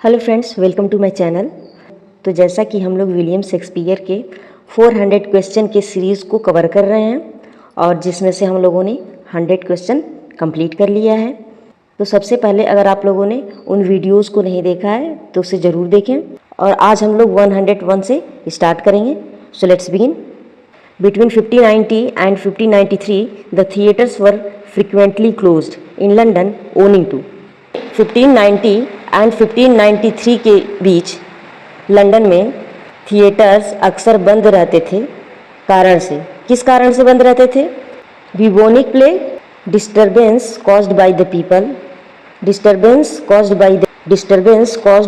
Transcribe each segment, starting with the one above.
Hello friends, welcome to my channel. तो जैसा कि हम लोग विलियम शेक्सपियर के 400 क्वेश्चन के सीरीज़ को कवर कर रहे हैं और जिसमें से हम लोगों ने 100 क्वेश्चन कंप्लीट कर लिया है। तो सबसे पहले अगर आप लोगों ने उन वीडियोस को नहीं देखा है तो उसे ज़रूर देखें और आज हम लोग 101 से स्टार्ट करेंगे। So let's begin. Between 1590 and 1593, the theatres were frequently closed in London owing to 1590 and 1593 के बीच लंदन में थिएटर्स अक्सर बंद रहते थे। कारण से, किस कारण से बंद रहते थे? Bubonic plague, disturbance caused by the people, disturbance caused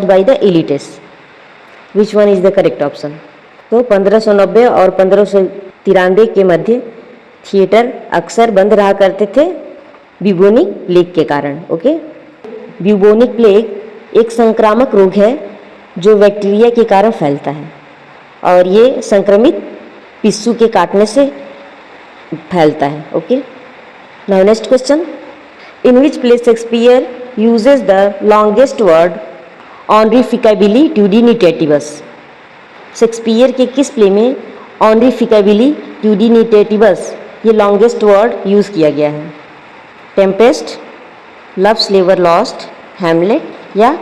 by the elitist. Which one is the correct option? तो 1590 और 1593 के मध्य थिएटर अक्सर बंद रहा करते थे ब्यूबोनिक प्लेग के कारण। ओके, ब्यूबोनिक प्लेग एक संक्रामक रोग है जो बैक्टीरिया के कारण फैलता है और ये संक्रमित पिस्सू के काटने से फैलता है। Okay, now next question. In which play Shakespeare uses the longest word honorificabilitudinitatibus? Shakespeare के किस प्ले में ऑनरिफिकेबिली ट्यूडिनिटेटिवस ये लॉन्गेस्ट वर्ड यूज़ किया गया है? टेम्पेस्ट, लव स्लेवर लॉस्ट, हैमलेट या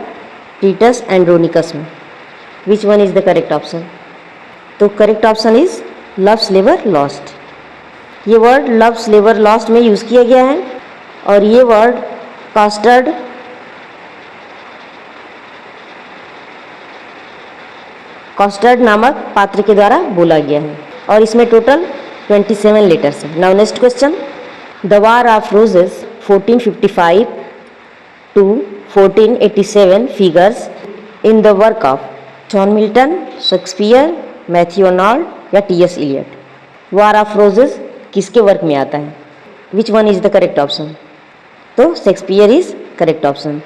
टीटस एंड्रोनिकस में? Which one is the correct option? तो करेक्ट ऑप्शन इज लव स्लेवर लॉस्ट। ये वर्ड लव स्लेवर लॉस्ट में यूज़ किया गया है और ये वर्ड कॉस्टर्ड नामक पात्र के द्वारा बोला गया है और इसमें टोटल 27 लेटर्स हैं। Now next question. The War of Roses 1455 to 1487 figures in the work of John Milton, Shakespeare, Matthew Arnold या T S. Eliot. War of Roses किसके वर्क में आता है? Which one is the correct option? तो Shakespeare is correct option.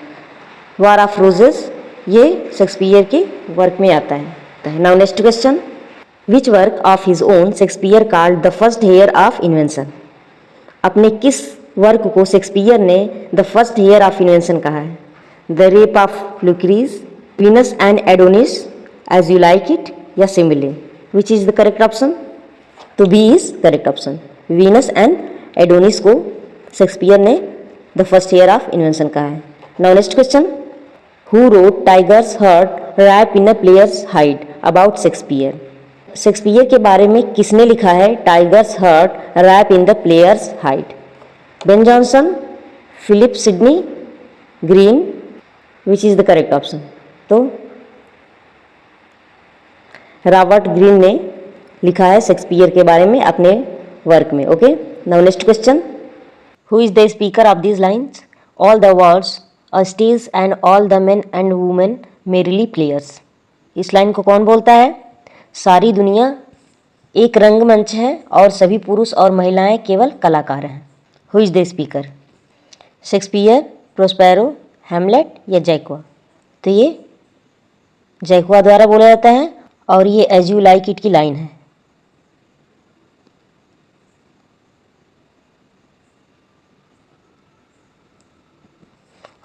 War of Roses ये Shakespeare के work में आता है। Now next question. Which work of his own Shakespeare called the first heir of invention? अपने किस वर्क को Shakespeare ने the first heir of invention कहा है? The Rape of Lucrece, Venus and Adonis, As you like It या simile? Which is the correct option? तो B is correct option. Venus and Adonis को Shakespeare ने the first heir of invention कहा है। Now next question. Who wrote tigers heart rap in a players hide about Shakespeare? Shakespeare के बारे में किसने लिखा है tigers heart rap in the players hide? Ben Jonson, Philip Sidney, Greene? Which is the correct option? तो Robert Greene ने लिखा है शेक्सपियर के बारे में अपने वर्क में। Okay, now next question. Who is the speaker of this lines? All the words a stage and all the main and women merrily players. इस लाइन को कौन बोलता है? सारी दुनिया एक रंगमंच है और सभी पुरुष और महिलाएं केवल कलाकार हैं। Who is the speaker? Shakespeare, Prospero, Hamlet या जैक्वा? तो ये जैक्वा द्वारा बोला जाता है और ये एज यू लाइक इट की लाइन है।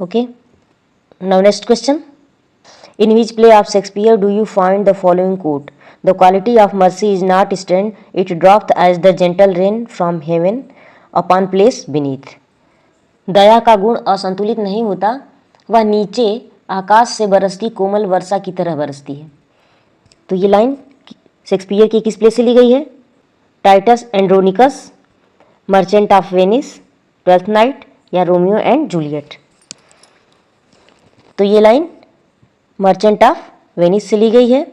Okay, now next question. In which play of Shakespeare do you find the following quote? The quality of mercy is not stand, it dropped as the gentle rain from heaven upon place beneath. दया का गुण असंतुलित नहीं होता, वह नीचे आकाश से बरसती कोमल वर्षा की तरह बरसती है। तो ये लाइन शेक्सपियर की किस प्ले से ली गई है? Titus Andronicus, Merchant of Venice, Twelfth Night या रोमियो एंड जूलियट? तो ये लाइन मर्चेंट ऑफ वेनिस से ली गई है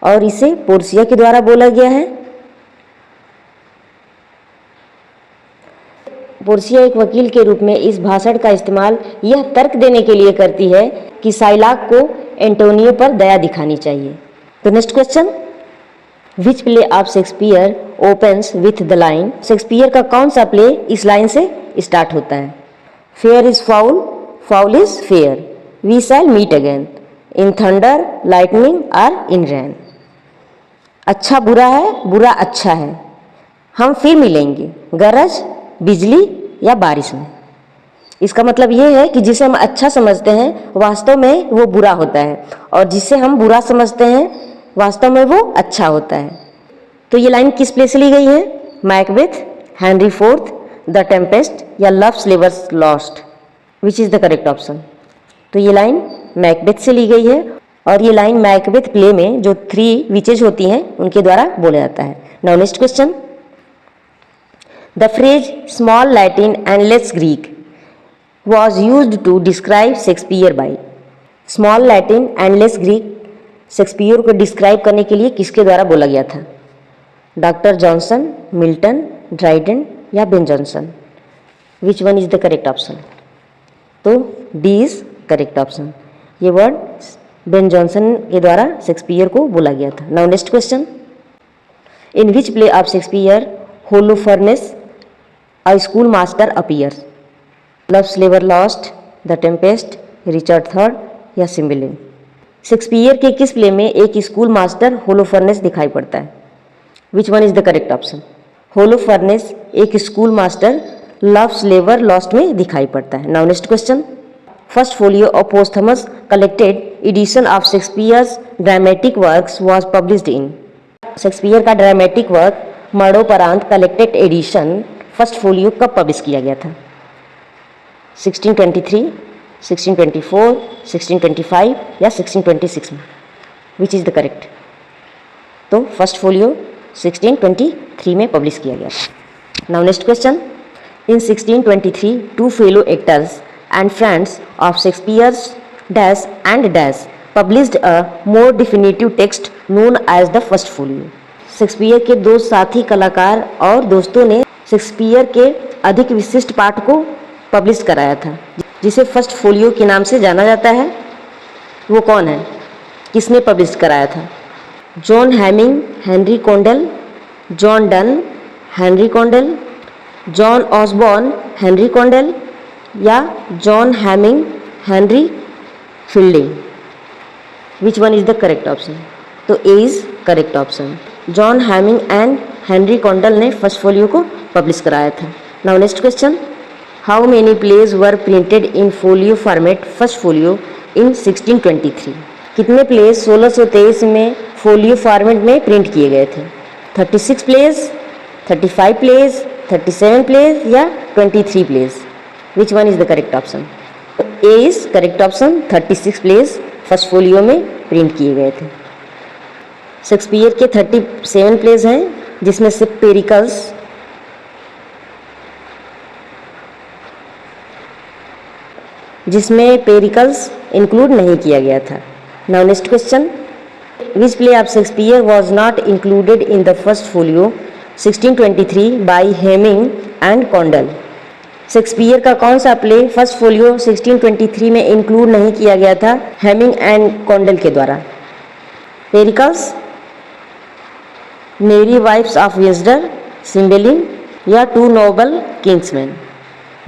और इसे पोर्सिया के द्वारा बोला गया है। पोर्सिया एक वकील के रूप में इस भाषण का इस्तेमाल यह तर्क देने के लिए करती है कि साइलाक को एंटोनियो पर दया दिखानी चाहिए। तो next question. Which play of Shakespeare opens with the line? Shakespeare का कौन सा प्ले इस लाइन से स्टार्ट होता है? Fair is foul, foul is fair, we shall meet again, in thunder, lightning और इन रेन। अच्छा बुरा है, बुरा अच्छा है, हम फिर मिलेंगे गरज, बिजली या बारिश में? इसका मतलब ये है कि जिसे हम अच्छा समझते हैं वास्तव में वो बुरा होता है, और जिसे हम बुरा समझते हैं वास्तव में वो अच्छा होता है। तो ये लाइन किस प्ले से ली गई है? Macbeth, Henry fourth, the Tempest या Love's Labour's Lost, which is the correct option? तो ये लाइन मैकबेथ से ली गई है, और ये लाइन मैकबेथ प्ले में जो 3 विचेज होती हैं उनके द्वारा बोला जाता है। Now next question, the phrase small Latin and less Greek was used to describe Shakespeare by। Small Latin and less Greek Shakespeare को डिस्क्राइब करने के लिए किसके द्वारा बोला गया था? डॉक्टर जॉनसन, मिल्टन, ड्राइडन या Ben Jonson? Which one is the correct option? तो डी इज करेक्ट ऑप्शन। ये वर्ड बेन जॉनसन के द्वारा शेक्सपियर को बोला गया था। Now next question, in which play of Shakespeare Holofernes a school master appears? Love's स्लेवर Lost, the Tempest, Richard third या सिम्बेलिन? शेक्सपियर के किस प्ले में एक स्कूल मास्टर होलोफर्नेस दिखाई पड़ता है? Which one is the correct option? Holofernes एक स्कूल मास्टर लव स्लेवर लॉस्ट में दिखाई पड़ता है। Now next question, first folio of posthumous collected edition of Shakespeare's dramatic works was published in. Shakespeare का ड्रामेटिक वर्क मरणोपरांत कलेक्टेड एडिशन फर्स्ट फोलियो कब publish किया गया था? 1623, 1624, 1625 या 1626 में? Which is the correct? तो फर्स्ट फोलियो 1623 में पब्लिश किया गया। Now next question, in 1623 2 fellow actors and friends of Shakespeare's dash and dash published a more definitive text known as the first folio. Shakespeare के 2 साथी कलाकार और दोस्तों ने शेक्सपियर के अधिक विशिष्ट पाठ को पब्लिश कराया था, जिसे फर्स्ट फोलियो के नाम से जाना जाता है। वो कौन है? किसने पब्लिश कराया था? John Heminges, Henry Condell, John Donne, Henry Condell, John Osborne, Henry Condell या John Heminges, Henry Fielding? Which one is the correct option? तो A is correct option. John Heminges and Henry Condell ने first folio को publish कराया था। Now next question, how many plays were printed in folio format first folio in 1623? कितने pledge 1623 में folio format में print किए गए थे? 36 प्लेज, 35 प्लेज, 37 प्लेज या 23 plays? Which one is the correct option? A is correct option. 36 plays first folio में print किए गए थे। शेक्सपियर के 37 प्लेज हैं, जिसमें से पेरिकल्स इंक्लूड नहीं किया गया था। Now next question, which play of Shakespeare was not included in the first folio 1623 by Heminges and Condell? Shakespeare का कौन सा प्ले फर्स्ट फोलियो 1623 में इंक्लूड नहीं किया गया था हेमिंग एंड कॉन्डेल के द्वारा? पेरिकल्स, मेरी वाइफ्स ऑफ विजडर, सिम्बेलिन या 2 noble kinsmen?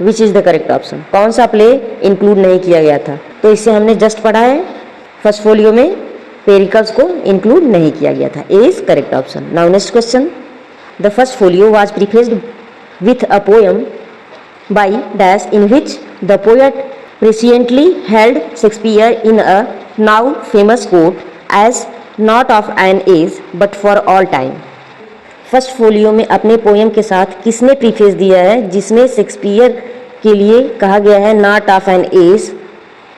Which is the correct option? कौन सा प्ले इंक्लूड नहीं किया गया था? तो इसे हमने जस्ट पढ़ा है, फर्स्ट फोलियो में पेरिकल्स को इंक्लूड नहीं किया गया था। A is correct option. Now next question, the first folio was prefaced with a poem by dash in which the poet presciently hailed Shakespeare in a now famous quote as not of an age but for all time. First folio में अपने poem के साथ किसने preface दिया है जिसमें Shakespeare के लिए कहा गया है not of an age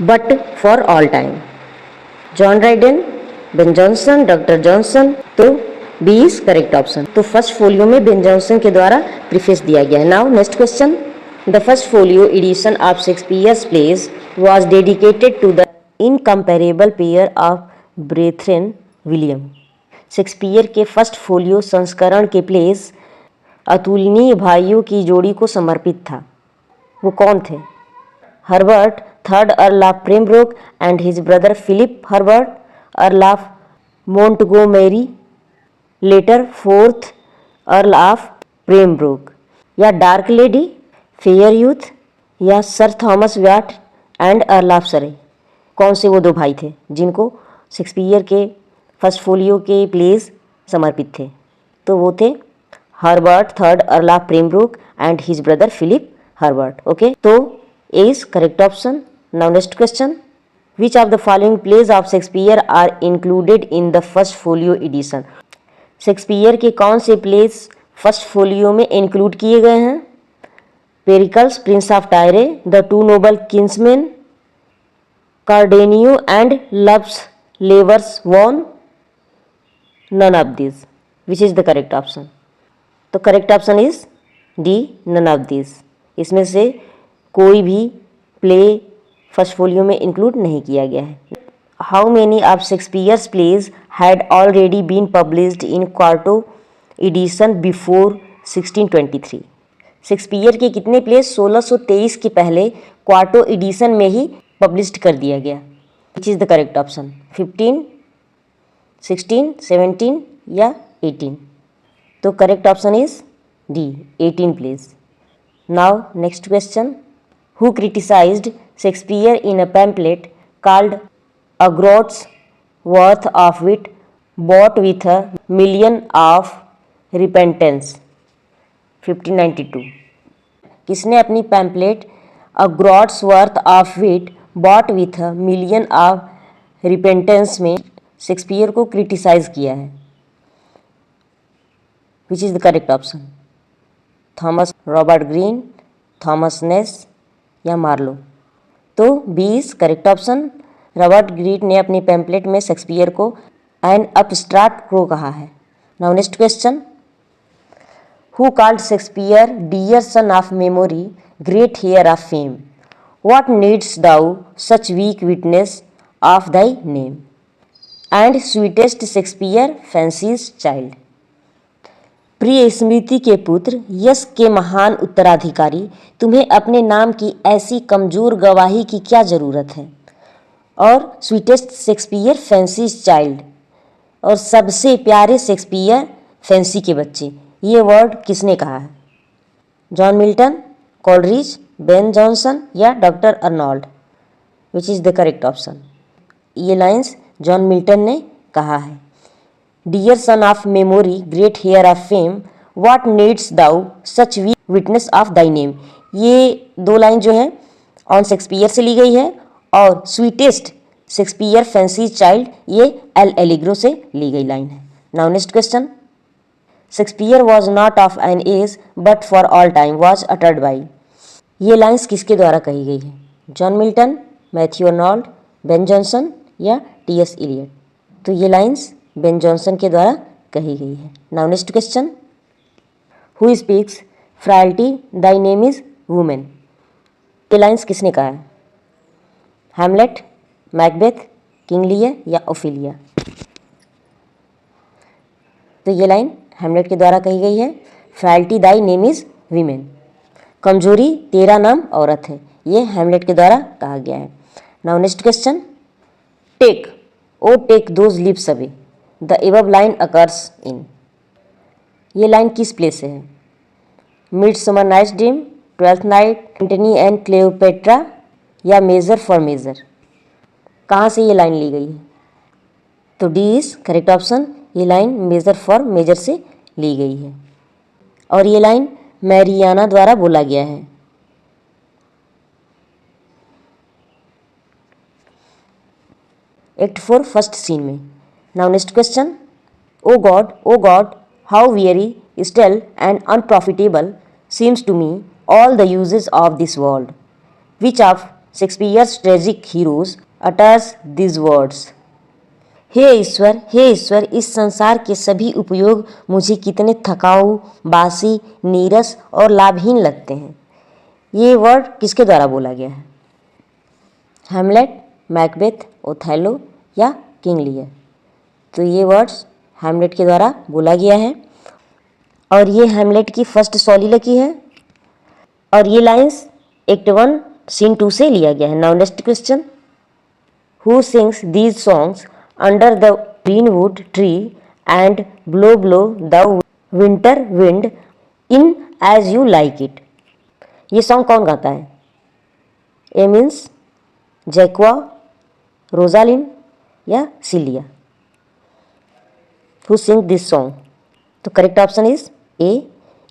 but for all time? John Dryden, Ben Jonson, doctor Johnson? तो बी इज करेक्ट ऑप्शन। तो फर्स्ट फोलियो में बेन जॉनसन के द्वारा प्रीफेस दिया गया है। Now next question, the first folio edition of Shakespeare's plays was dedicated to the incomparable pair of brethren William. Shakespeare के first folio संस्करण के प्लेस अतुलनीय भाइयों की जोड़ी को समर्पित था। वो कौन थे? Herbert third Earl of Pembroke and his brother Philip Herbert Earl of Montgomery, later 4th Earl of Pembroke, या डार्क लेडी, फेयर यूथ या Sir Thomas Wyatt and Earl of Surrey? कौन से वो 2 भाई थे जिनको शेक्सपियर के फर्स्ट फोलियो के प्लेज समर्पित थे? तो वो थे Herbert third Earl of Pembroke and his brother Philip Herbert. Okay, तो A is correct option. Now next question. Which of the following plays of Shakespeare are included in the first folio edition? Shakespeare के कौन से plays first folio में include किए गए हैं? Pericles, prince of Tyre, the two noble kinsmen, Cardenio and Love's Labour's Won, none of this. Which is the correct option? तो correct option is D, none of this. इसमें से कोई भी play first folio में include नहीं किया गया है. How many of Shakespeare's plays had already been published in quarto addition before 1623? Shakespeare के कितने प्लेज 1623 के पहले क्वार्टो एडिशन में ही पब्लिश्ड कर दिया गया? Which is the correct option? 15, 16, 17 या 18? तो correct option is D, 18 plays. Now next question. Who criticised Shakespeare in a pamphlet called A Groat's Worth of Wit Bought with a Million of Repentance 1592? किसने अपनी pamphlet A Groat's Worth of Wit Bought with a Million of Repentance में Shakespeare को criticise किया है? Which is the correct option? Thomas Robert Greene, Thomas Nashe या Marlowe? तो B is correct option. Robert Greene ने अपनी pamphlet में Shakespeare को एन अपस्टार्ट को कहा है. Now next question. Who called Shakespeare dear son of memory, great heir of fame? What needs thou such weak witness of thy name? And sweetest Shakespeare fancy's child. प्रिय स्मृति के पुत्र, यश के महान उत्तराधिकारी, तुम्हें अपने नाम की ऐसी कमजोर गवाही की क्या ज़रूरत है? और स्वीटेस्ट शेक्सपियर फैंसीज चाइल्ड, और सबसे प्यारे शेक्सपियर फैंसी के बच्चे, ये वर्ड किसने कहा है? John Milton, Coleridge, Ben Jonson या doctor Arnold? Which is the correct option? ये लाइंस जॉन मिल्टन ने कहा है. Dear son of memory, great heir of fame, what needs thou such weak witness of thy name. ये दो line जो है on Shakespeare से ली गई है, और स्वीटेस्ट शेक्सपियर फैंसी चाइल्ड ये एल एलिग्रो से ली गई लाइन है. Now next question. Shakespeare was not of an age but for all time was uttered by. ये लाइन्स किसके द्वारा कही गई है? John Milton, Matthew Arnold, Ben Jonson या टी.एस. इलियट? तो ये लाइन्स बेन जॉनसन के द्वारा कही गई है. Now next question. Who speaks frailty thy name is woman? ये लाइन्स किसने कहा है? हैमलेट, मैकबेथ, किंग लियर या ओफेलिया? तो ये लाइन हैमलेट के द्वारा कही गई है. Frailty thy name is women, कमजोरी तेरा नाम औरत है, ये हैमलेट के द्वारा कहा गया है. Now next question. Take o take those lives away, the above line occurs in. ये लाइन किस प्ले से है? Midsummer Night's Dream, Twelfth Night, Antony and Cleopatra या मेजर फॉर मेजर? कहाँ से ये लाइन ली गई है? तो डी इज करेक्ट ऑप्शन. ये लाइन मेजर फॉर मेजर से ली गई है, और ये लाइन मैरियाना द्वारा बोला गया है. एक्ट 4 फर्स्ट सीन में. Now next question. O God how very still and unprofitable seems to me all the uses of this world. Which of Shakespeare's tragic heroes utters this words? हे ईश्वर, इस संसार के सभी उपयोग मुझे कितने थकाऊ, बासी, नीरस और लाभहीन लगते हैं. ये वर्ड किसके द्वारा बोला गया है? हैमलेट, मैकबेथ, ओथेलो या किंग लियर? तो ये वर्ड्स हैमलेट के द्वारा बोला गया है, और ये हैमलेट की फर्स्ट सॉलिलर की है, और ये लाइंस एक्ट 1 सीन 2 से लिया गया है. Now next question. Who sings these songs under the greenwood tree and blow blow the winter wind in as you like it? ये सॉन्ग कौन गाता है? ए मीन्स जैक्वा, रोजालिन या Celia? Who sing this song? तो correct option is A.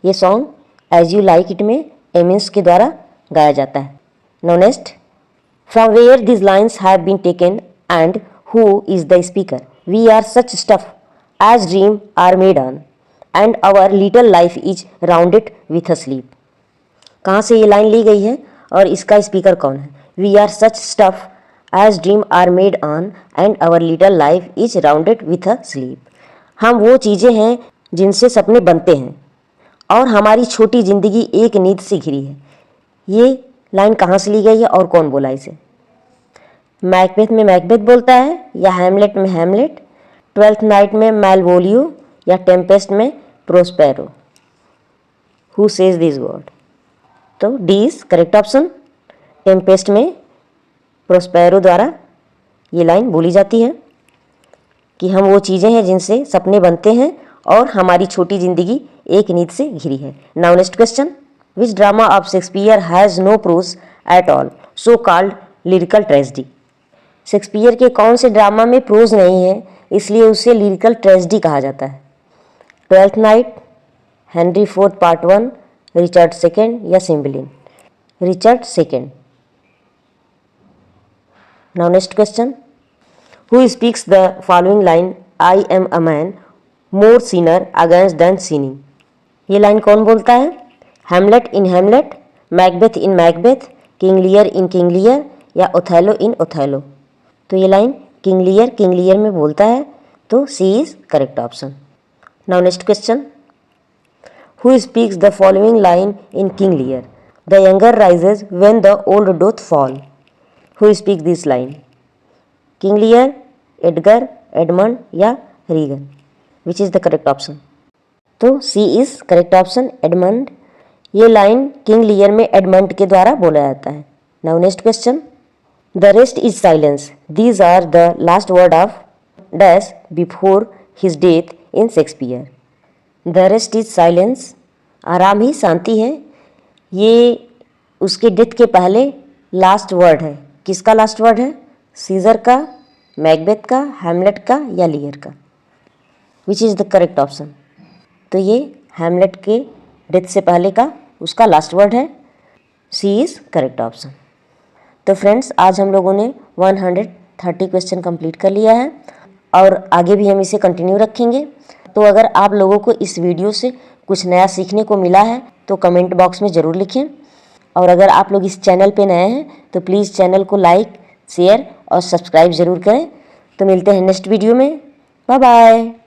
ये song as you like it में Amiens के द्वारा गाया जाता है. Now next, from where these lines have been taken and who is the speaker? We are such stuff as dream are made on and our little life is rounded with a sleep. कहाँ से ये line ली गई है और इसका speaker कौन है? We are such stuff as dream are made on and our little life is rounded with a sleep. हम वो चीज़ें हैं जिनसे सपने बनते हैं और हमारी छोटी ज़िंदगी एक नींद से घिरी है। ये लाइन कहाँ से ली गई है और कौन बोला इसे? मैकबेथ में मैकबेथ बोलता है या हैमलेट में हैमलेट, ट्वेल्थ नाइट में मैलवोलियो या टेम्पेस्ट में Prospero? Who says this word? तो D is correct option. Tempest में प्रोस्पेरो द्वारा ये लाइन बोली जाती है कि हम वो चीज़ें हैं जिनसे सपने बनते हैं और हमारी छोटी ज़िंदगी एक नींद से घिरी है। Now next question, which drama of Shakespeare has no prose at all so called lyrical tragedy? Shakespeare के कौन से ड्रामा में प्रोज नहीं है इसलिए उसे लिरिकल ट्रेजेडी कहा जाता है? Twelfth Night, Henry fourth part 1, Richard second या Cymbeline? Richard second. Now next question, who speaks the following line I am a man more sinned against than sinning? ये लाइन कौन बोलता है? Hamlet in Hamlet, Macbeth in Macbeth, King Lear in King Lear या Othello इन Othello? तो ये line King Lear में बोलता है, तो C is correct option. Now next question, who speaks the following line in King Lear? The younger rises when the old doth fall. Who speak this line? King Lear, Edgar, Edmund या Regan? Which is the correct option? तो C is correct option, Edmund. ये line King Lear में Edmund के द्वारा बोला जाता है। Now next question, the rest is silence, these are the last word of dash before his death in Shakespeare. The rest is silence, आराम ही शांति है, ये उसके डेथ के पहले लास्ट वर्ड है। किसका लास्ट वर्ड है? सीजर का, मैकबेथ का, हैमलेट का या लियर का? विच इज़ द करेक्ट ऑप्शन? तो ये हैमलेट के डेथ से पहले का उसका लास्ट वर्ड है। सी इज़ करेक्ट ऑप्शन। तो फ्रेंड्स, आज हम लोगों ने 130 क्वेश्चन कंप्लीट कर लिया है और आगे भी हम इसे कंटिन्यू रखेंगे। तो अगर आप लोगों को इस वीडियो से कुछ नया सीखने को मिला है तो कमेंट बॉक्स में ज़रूर लिखें, और अगर आप लोग इस चैनल पे नए हैं तो प्लीज़ चैनल को लाइक, शेयर और सब्सक्राइब ज़रूर करें। तो मिलते हैं नेक्स्ट वीडियो में। Bye bye.